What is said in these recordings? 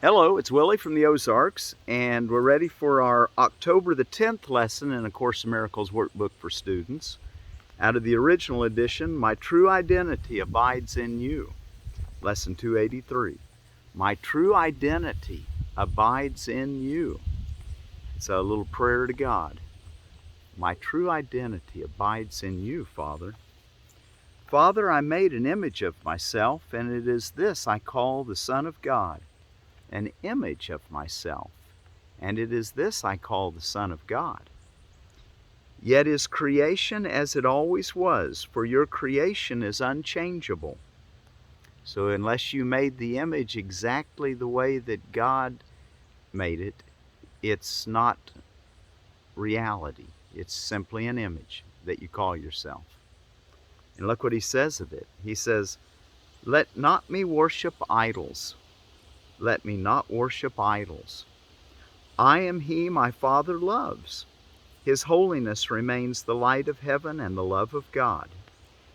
Hello, it's Willie from the Ozarks, and we're ready for our October the 10th lesson in A Course in Miracles workbook for students. Out of the original edition, My True Identity Abides in You, Lesson 283. My true identity abides in you. It's a little prayer to God. My true identity abides in you, Father. Father, I made an image of myself, and it is this I call the Son of God. An image of myself, and it is this I call the Son of God. Yet is creation as it always was, for your creation is unchangeable. So unless you made the image exactly the way that God made it, it's not reality. It's simply an image that you call yourself. And look what he says of it. He says, "Let not me worship idols. Let me not worship idols. I am he my Father loves. His holiness remains the light of heaven and the love of God.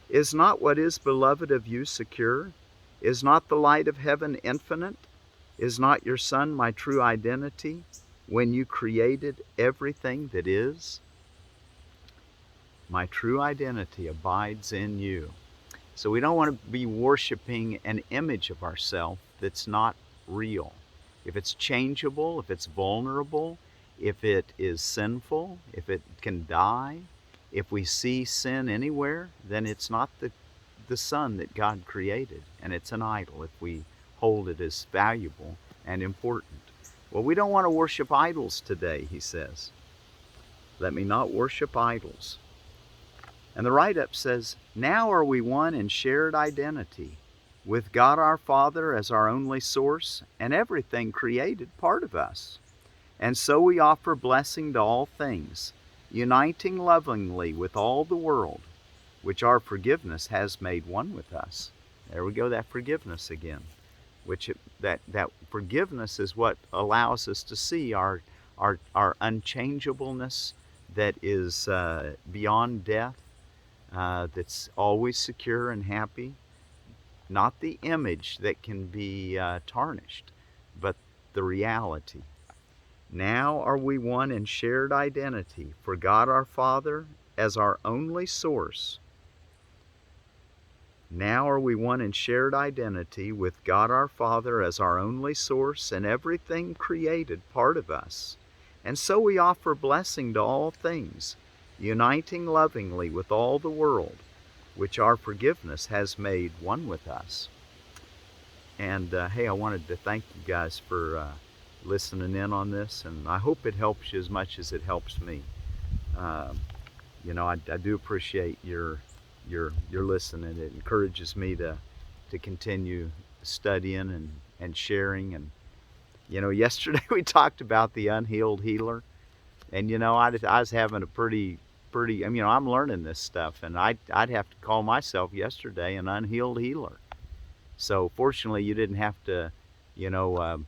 Is not what is beloved of you secure? Is not the light of heaven infinite? Is not your Son my true identity when you created everything that is? My true identity abides in you." So we don't want to be worshiping an image of ourselves that's not real. If it's changeable, if it's vulnerable, if it is sinful, if it can die, if we see sin anywhere, then it's not the Son that God created, and it's an idol if we hold it as valuable and important. Well, we don't want to worship idols today, he says. Let me not worship idols. And the write-up says, now are we one in shared identity, with God our Father as our only source, and everything created part of us. And so we offer blessing to all things, uniting lovingly with all the world, which our forgiveness has made one with us. There we go, that forgiveness again. That forgiveness is what allows us to see our unchangeableness that is beyond death, that's always secure and happy. Not the image that can be tarnished, but the reality. Now are we one in shared identity, for God our Father as our only source. Now are we one in shared identity, with God our Father as our only source, and everything created part of us. And so we offer blessing to all things, uniting lovingly with all the world, which our forgiveness has made one with us. And hey, I wanted to thank you guys for listening in on this, and I hope it helps you as much as it helps me. I do appreciate your listening. It encourages me to continue studying and sharing. And yesterday we talked about the unhealed healer, and I was having a pretty. I'm learning this stuff, and I'd have to call myself yesterday an unhealed healer. So fortunately, you didn't have to, during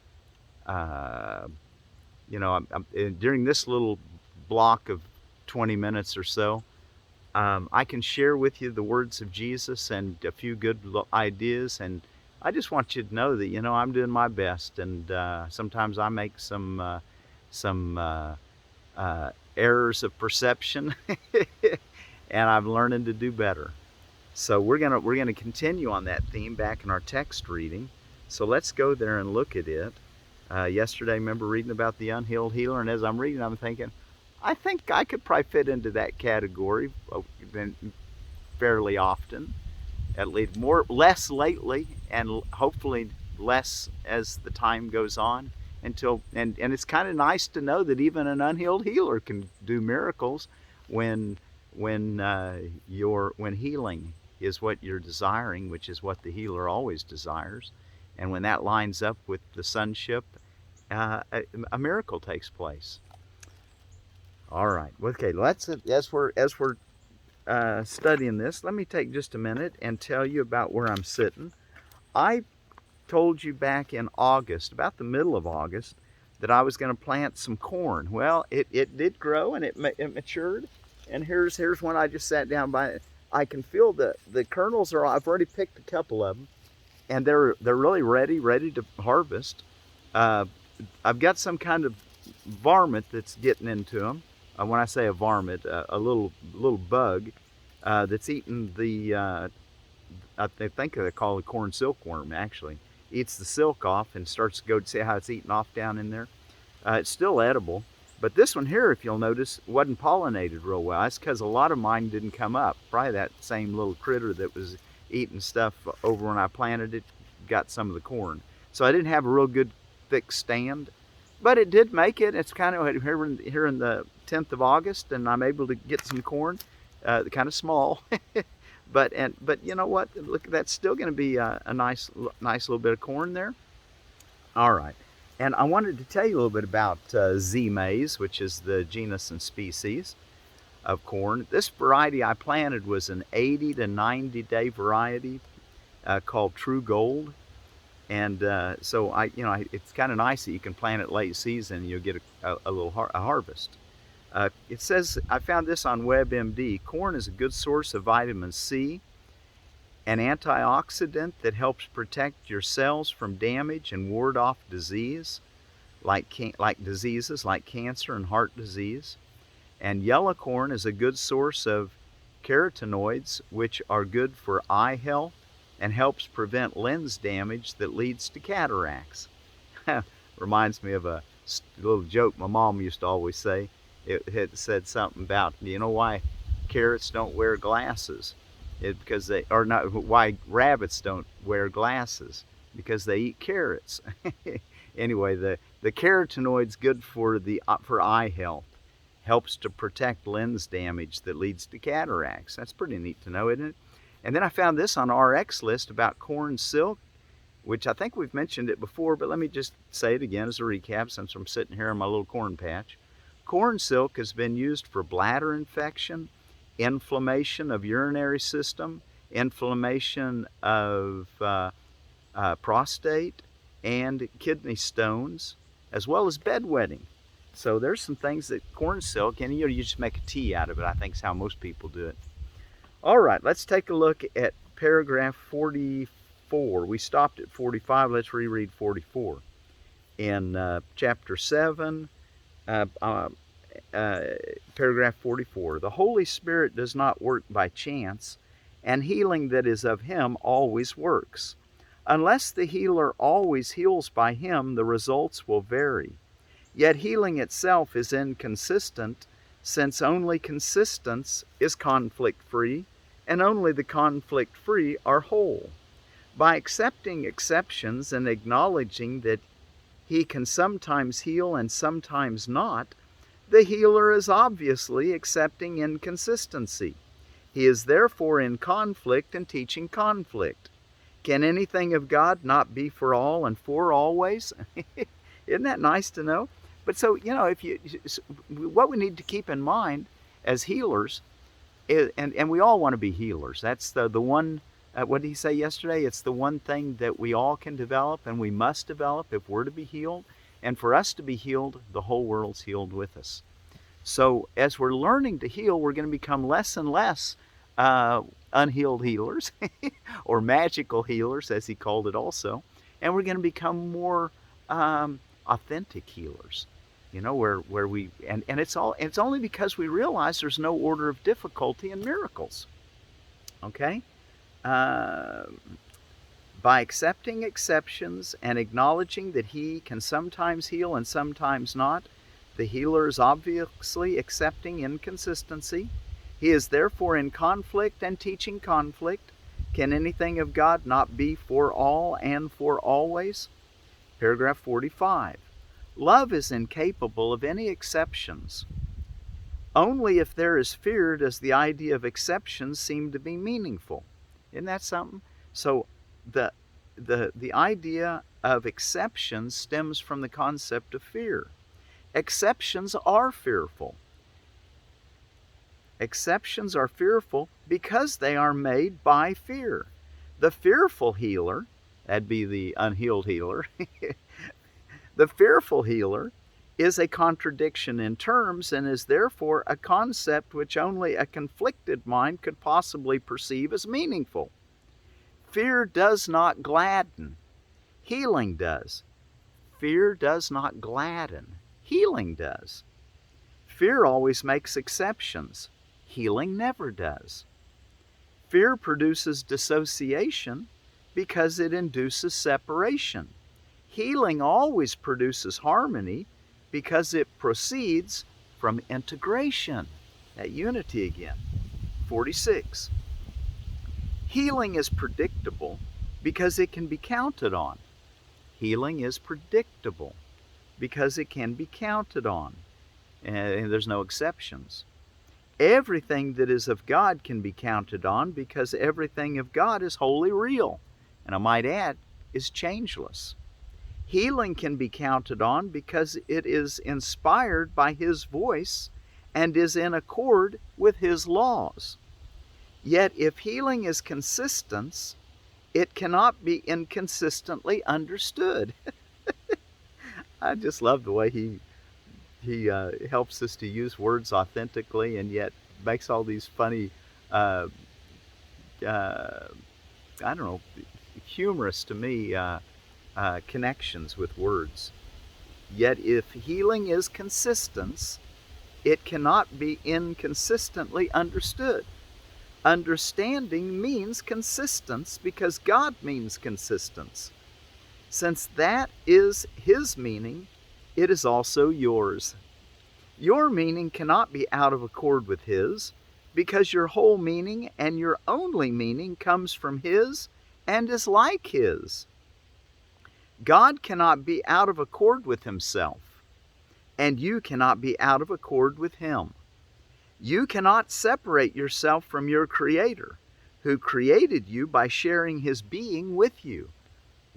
this little block of 20 minutes or so, I can share with you the words of Jesus and a few good ideas, and I just want you to know that I'm doing my best, and sometimes I make some errors of perception, and I'm learning to do better. So we're gonna continue on that theme back in our text reading. So let's go there and look at it. Yesterday, I remember reading about the unhealed healer, and as I'm reading, I'm thinking, I think I could probably fit into that category fairly often, at least less lately, and hopefully less as the time goes on. And it's kind of nice to know that even an unhealed healer can do miracles when healing is what you're desiring, which is what the healer always desires, and when that lines up with the sonship, a miracle takes place. All right. Okay. As we're studying this, let me take just a minute and tell you about where I'm sitting. I told you back in August, about the middle of August, that I was going to plant some corn. Well, it did grow, and it matured, and here's one I just sat down by. I can feel the kernels I've already picked a couple of them, and they're really ready to harvest. Uh, I've got some kind of varmint that's getting into them. When I say a varmint, a little bug that's eating the I think they call it corn silkworm. Actually, eats the silk off and starts to go. See how it's eating off down in there. It's still edible, but this one here, if you'll notice, wasn't pollinated real well. That's because a lot of mine didn't come up. Probably that same little critter that was eating stuff over when I planted it got some of the corn. So I didn't have a real good thick stand, but it did make it. It's kind of here in the 10th of August, and I'm able to get some corn, kind of small. But you know what? Look, that's still going to be a nice little bit of corn there. All right. And I wanted to tell you a little bit about Z maize, which is the genus and species of corn. This variety I planted was an 80 to 90 day variety called True Gold. And so it's kind of nice that you can plant it late season and you'll get a little harvest. It says, I found this on WebMD, corn is a good source of vitamin C, an antioxidant that helps protect your cells from damage and ward off disease, like diseases like cancer and heart disease. And yellow corn is a good source of carotenoids, which are good for eye health and helps prevent lens damage that leads to cataracts. Reminds me of a little joke my mom used to always say. It had said something about, you know why carrots don't wear glasses? Because they, or not, why rabbits don't wear glasses? Because they eat carrots. Anyway, the carotenoid's good for eye health. Helps to protect lens damage that leads to cataracts. That's pretty neat to know, isn't it? And then I found this on RX list about corn silk, which I think we've mentioned it before, but let me just say it again as a recap since I'm sitting here in my little corn patch. Corn silk has been used for bladder infection, inflammation of urinary system, inflammation of prostate, and kidney stones, as well as bedwetting. So there's some things that corn silk, and you just make a tea out of it, I think is how most people do it. All right, let's take a look at paragraph 44. We stopped at 45, let's reread 44. In chapter 7, paragraph 44, the Holy Spirit does not work by chance, and healing that is of Him always works. Unless the healer always heals by Him, the results will vary. Yet healing itself is inconsistent, since only consistence is conflict-free, and only the conflict-free are whole. By accepting exceptions and acknowledging that He can sometimes heal and sometimes not, the healer is obviously accepting inconsistency. He is therefore in conflict and teaching conflict. Can anything of God not be for all and for always? Isn't that nice to know? But so, what we need to keep in mind as healers, and we all want to be healers. That's the one, what did he say yesterday? It's the one thing that we all can develop and we must develop if we're to be healed. And for us to be healed, the whole world's healed with us. So as we're learning to heal, we're going to become less and less unhealed healers, or magical healers, as he called it also. And we're going to become more authentic healers. Where we, and it's only because we realize there's no order of difficulty in miracles. Okay? By accepting exceptions and acknowledging that He can sometimes heal and sometimes not, the healer is obviously accepting inconsistency. He is therefore in conflict and teaching conflict. Can anything of God not be for all and for always? Paragraph 45. Love is incapable of any exceptions. Only if there is fear does the idea of exceptions seem to be meaningful. Isn't that something? So the idea of exceptions stems from the concept of fear. Exceptions are fearful. Exceptions are fearful because they are made by fear. The fearful healer, that'd be the unhealed healer, the fearful healer is a contradiction in terms and is therefore a concept which only a conflicted mind could possibly perceive as meaningful. Fear does not gladden. Healing does. Fear does not gladden. Healing does. Fear always makes exceptions. Healing never does. Fear produces dissociation because it induces separation. Healing always produces harmony because it proceeds from integration. That unity again. 46. Healing is predictable because it can be counted on. Healing is predictable because it can be counted on, and there's no exceptions. Everything that is of God can be counted on because everything of God is wholly real, and I might add, is changeless. Healing can be counted on because it is inspired by His voice and is in accord with His laws. Yet if healing is consistence, it cannot be inconsistently understood. I just love the way he helps us to use words authentically and yet makes all these funny, I don't know, humorous to me connections with words. Yet if healing is consistence, it cannot be inconsistently understood. Understanding means consistence because God means consistence. Since that is His meaning, it is also yours. Your meaning cannot be out of accord with His because your whole meaning and your only meaning comes from His and is like His. God cannot be out of accord with Himself, and you cannot be out of accord with Him. You cannot separate yourself from your Creator, who created you by sharing His being with you.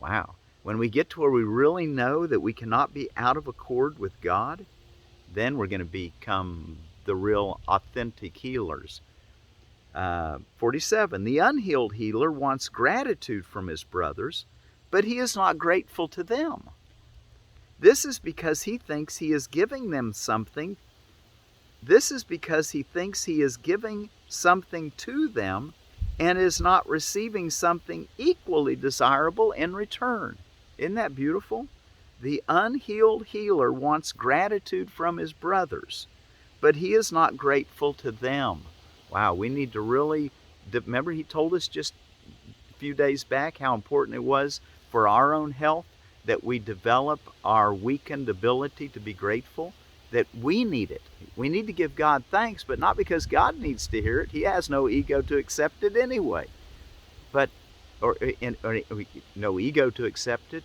Wow. When we get to where we really know that we cannot be out of accord with God, then we're going to become the real authentic healers. 47. The unhealed healer wants gratitude from his brothers, but he is not grateful to them. This is because he thinks he is giving them something. This is because he thinks he is giving something to them and is not receiving something equally desirable in return. Isn't that beautiful? The unhealed healer wants gratitude from his brothers, but he is not grateful to them. Wow, we need to really, remember he told us just a few days back how important it was for our own health that we develop our weakened ability to be grateful, that we need it. We need to give God thanks, but not because God needs to hear it. He has no ego to accept it anyway. But no ego to accept it.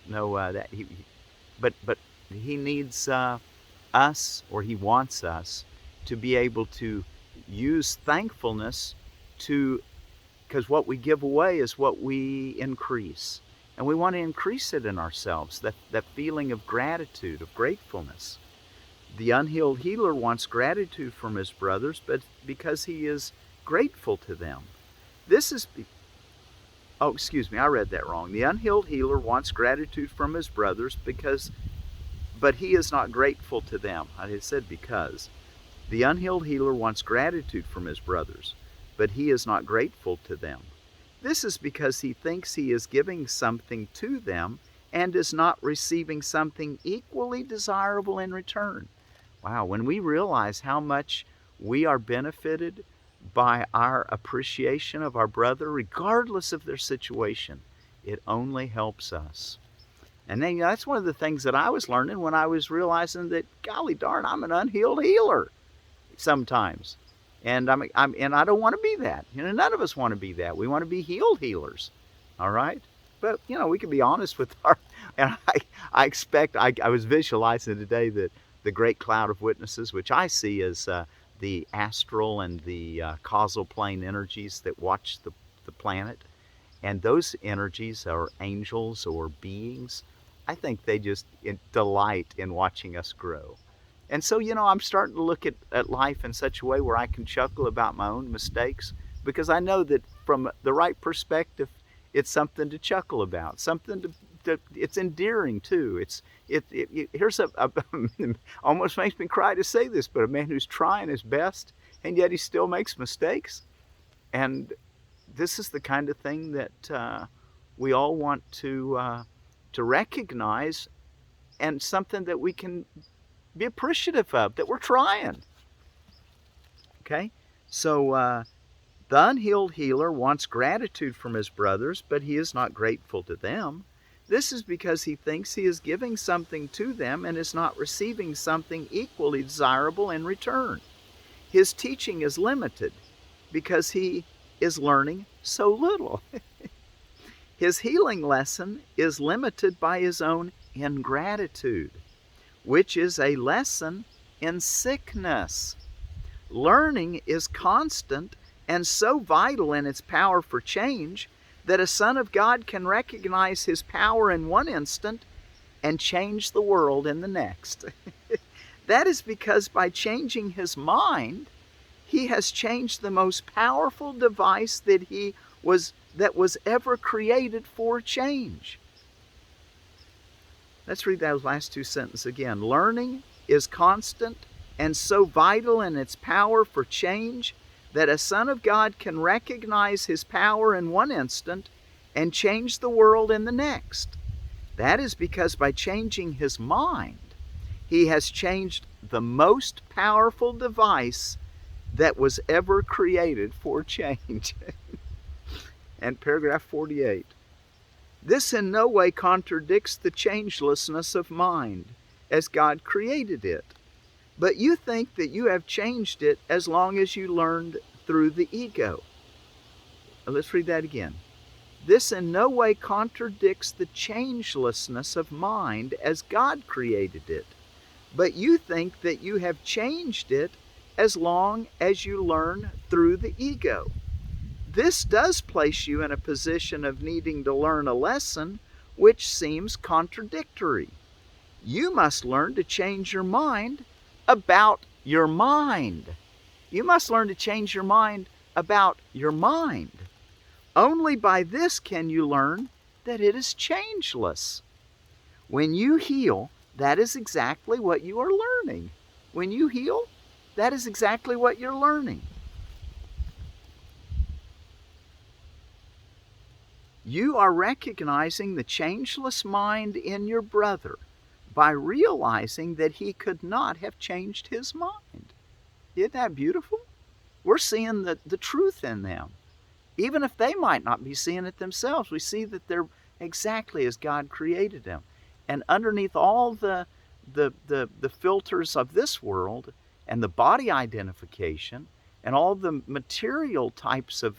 But he needs us, or he wants us, to be able to use thankfulness because what we give away is what we increase. And we want to increase it in ourselves, that feeling of gratitude, of gratefulness. The unhealed healer wants gratitude from his brothers, but because he is grateful to them. I read that wrong. The unhealed healer wants gratitude from his brothers but he is not grateful to them. I had said because. The unhealed healer wants gratitude from his brothers, but he is not grateful to them. This is because he thinks he is giving something to them and is not receiving something equally desirable in return. Wow, when we realize how much we are benefited by our appreciation of our brother, regardless of their situation, it only helps us. And then that's one of the things that I was learning when I was realizing that, golly darn, I'm an unhealed healer sometimes. And I don't want to be that. None of us want to be that. We want to be healed healers. All right? But, we can be honest with and I was visualizing today that the great cloud of witnesses, which I see as the astral and the causal plane energies that watch the planet. And those energies are angels or beings. I think they just delight in watching us grow. And so, I'm starting to look at life in such a way where I can chuckle about my own mistakes, because I know that from the right perspective, it's something to chuckle about, something it's endearing too. Here's almost makes me cry to say this, but a man who's trying his best and yet he still makes mistakes. And this is the kind of thing that we all want to recognize and something that we can be appreciative of, that we're trying. Okay? So the unhealed healer wants gratitude from his brothers, but he is not grateful to them. This is because he thinks he is giving something to them and is not receiving something equally desirable in return. His teaching is limited because he is learning so little. His healing lesson is limited by his own ingratitude, which is a lesson in sickness. Learning is constant and so vital in its power for change that a son of God can recognize his power in one instant and change the world in the next. That is because by changing his mind, he has changed the most powerful device that was ever created for change. Let's read those last two sentences again. Learning is constant and so vital in its power for change that a son of God can recognize his power in one instant and change the world in the next. That is because by changing his mind, he has changed the most powerful device that was ever created for change. And paragraph 48. This in no way contradicts the changelessness of mind as God created it. But you think that you have changed it as long as you learned through the ego. Let's read that again. This in no way contradicts the changelessness of mind as God created it. But you think that you have changed it as long as you learn through the ego. This does place you in a position of needing to learn a lesson which seems contradictory. You must learn to change your mind about your mind. You must learn to change your mind about your mind. Only by this can you learn that it is changeless. When you heal, that is exactly what you are learning. When you heal, that is exactly what you're learning. You are recognizing the changeless mind in your brother by realizing that he could not have changed his mind. Isn't that beautiful? We're seeing the truth in them. Even if they might not be seeing it themselves, we see that they're exactly as God created them. And underneath all the filters of this world and the body identification and all the material types of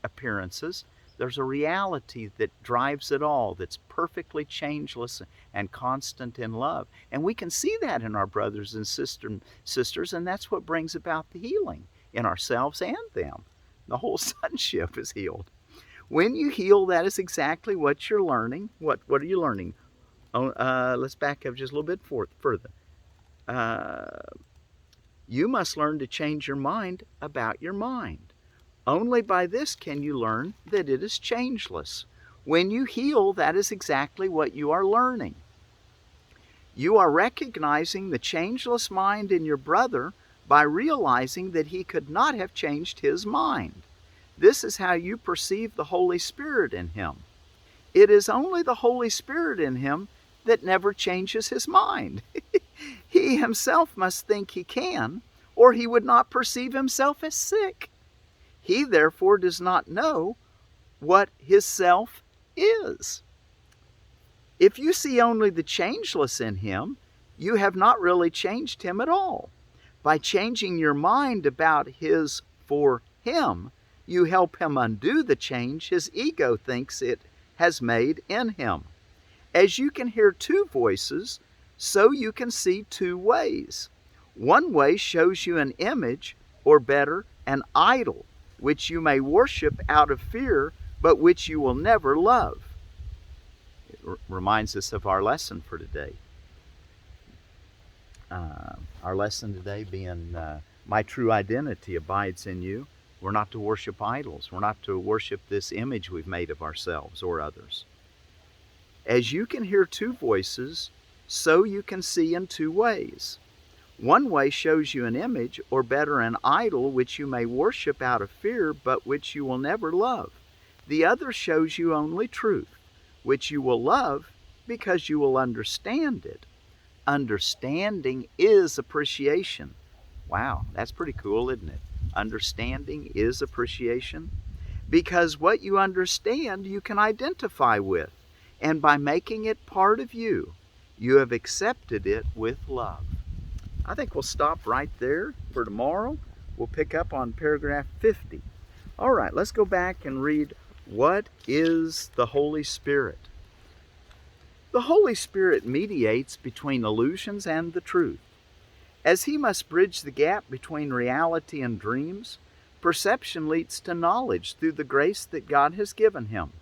appearances, there's a reality that drives it all, that's perfectly changeless and constant in love. And we can see that in our brothers and sisters, and that's what brings about the healing in ourselves and them. The whole sonship is healed. When you heal, that is exactly what you're learning. What are you learning? Let's back up just a little bit further. You must learn to change your mind about your mind. Only by this can you learn that it is changeless. When you heal, that is exactly what you are learning. You are recognizing the changeless mind in your brother by realizing that he could not have changed his mind. This is how you perceive the Holy Spirit in him. It is only the Holy Spirit in him that never changes his mind. He himself must think he can, or he would not perceive himself as sick. He therefore does not know what his self is. If you see only the changeless in him, you have not really changed him at all. By changing your mind about his for him, you help him undo the change his ego thinks it has made in him. As you can hear two voices, so you can see two ways. One way shows you an image, or better, an idol, which you may worship out of fear, but which you will never love. It reminds us of our lesson for today. Our lesson today being, my true identity abides in you. We're not to worship idols. We're not to worship this image we've made of ourselves or others. As you can hear two voices, so you can see in two ways. One way shows you an image, or better, an idol, which you may worship out of fear, but which you will never love. The other shows you only truth, which you will love because you will understand it. Understanding is appreciation. Wow, that's pretty cool, isn't it? Understanding is appreciation. Because what you understand, you can identify with. And by making it part of you, you have accepted it with love. I think we'll stop right there for tomorrow. We'll pick up on paragraph 50. All right, let's go back and read, what is the Holy Spirit? The Holy Spirit mediates between illusions and the truth. As he must bridge the gap between reality and dreams, perception leads to knowledge through the grace that God has given him,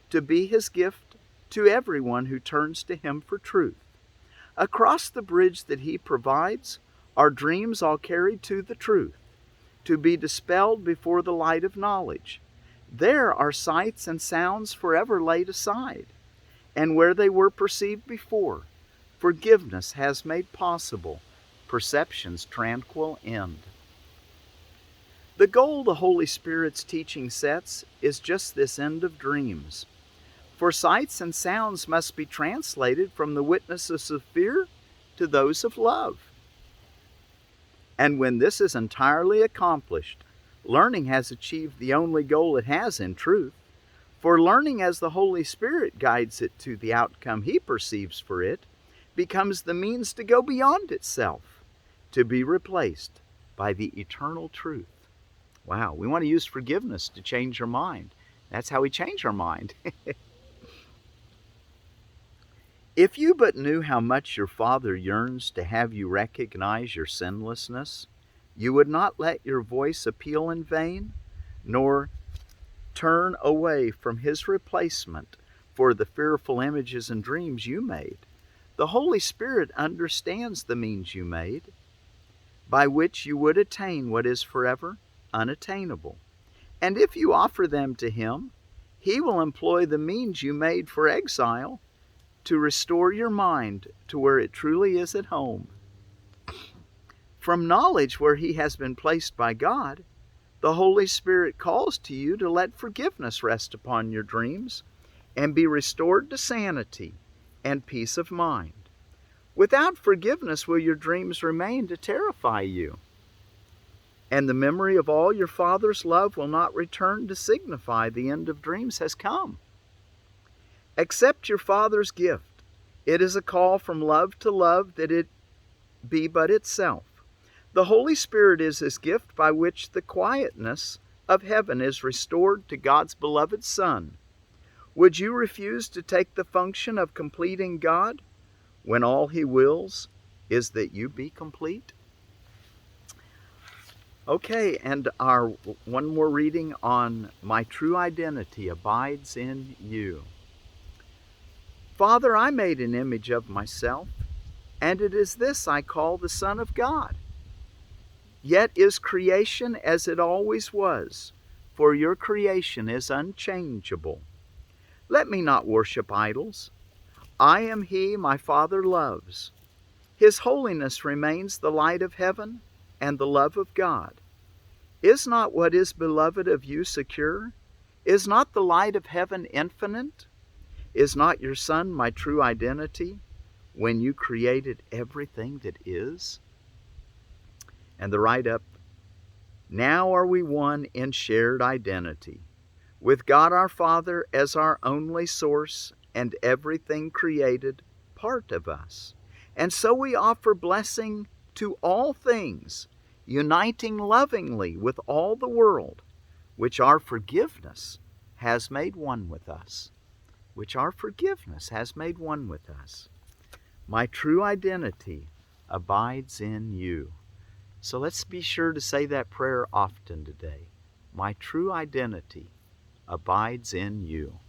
to be his gift to everyone who turns to him for truth. Across the bridge that he provides are dreams all carried to the truth, to be dispelled before the light of knowledge. There are sights and sounds forever laid aside, and where they were perceived before, forgiveness has made possible perception's tranquil end. The goal the Holy Spirit's teaching sets is just this end of dreams. For sights and sounds must be translated from the witnesses of fear to those of love. And when this is entirely accomplished, learning has achieved the only goal it has in truth. For learning, as the Holy Spirit guides it to the outcome he perceives for it, becomes the means to go beyond itself, to be replaced by the eternal truth. Wow, we want to use forgiveness to change our mind. That's how we change our mind. If you but knew how much your Father yearns to have you recognize your sinlessness, you would not let your voice appeal in vain, nor turn away from his replacement for the fearful images and dreams you made. The Holy Spirit understands the means you made, by which you would attain what is forever unattainable. And if you offer them to him, he will employ the means you made for exile to restore your mind to where it truly is at home. From knowledge where he has been placed by God, the Holy Spirit calls to you to let forgiveness rest upon your dreams and be restored to sanity and peace of mind. Without forgiveness will your dreams remain to terrify you, and the memory of all your Father's love will not return to signify the end of dreams has come. Accept your Father's gift. It is a call from love to love, that it be but itself. The Holy Spirit is his gift by which the quietness of heaven is restored to God's beloved Son. Would you refuse to take the function of completing God when all he wills is that you be complete? Okay, and our one more reading on my true identity abides in you. Father, I made an image of myself, and it is this I call the Son of God. Yet is creation as it always was, for your creation is unchangeable. Let me not worship idols. I am he my Father loves. His holiness remains the light of heaven and the love of God. Is not what is beloved of you secure? Is not the light of heaven infinite? Is not your Son my true identity when you created everything that is? And the write-up, now are we one in shared identity, with God our Father as our only source and everything created part of us. And so we offer blessing to all things, uniting lovingly with all the world, which our forgiveness has made one with us. Which our forgiveness has made one with us. My true identity abides in you. So let's be sure to say that prayer often today. My true identity abides in you.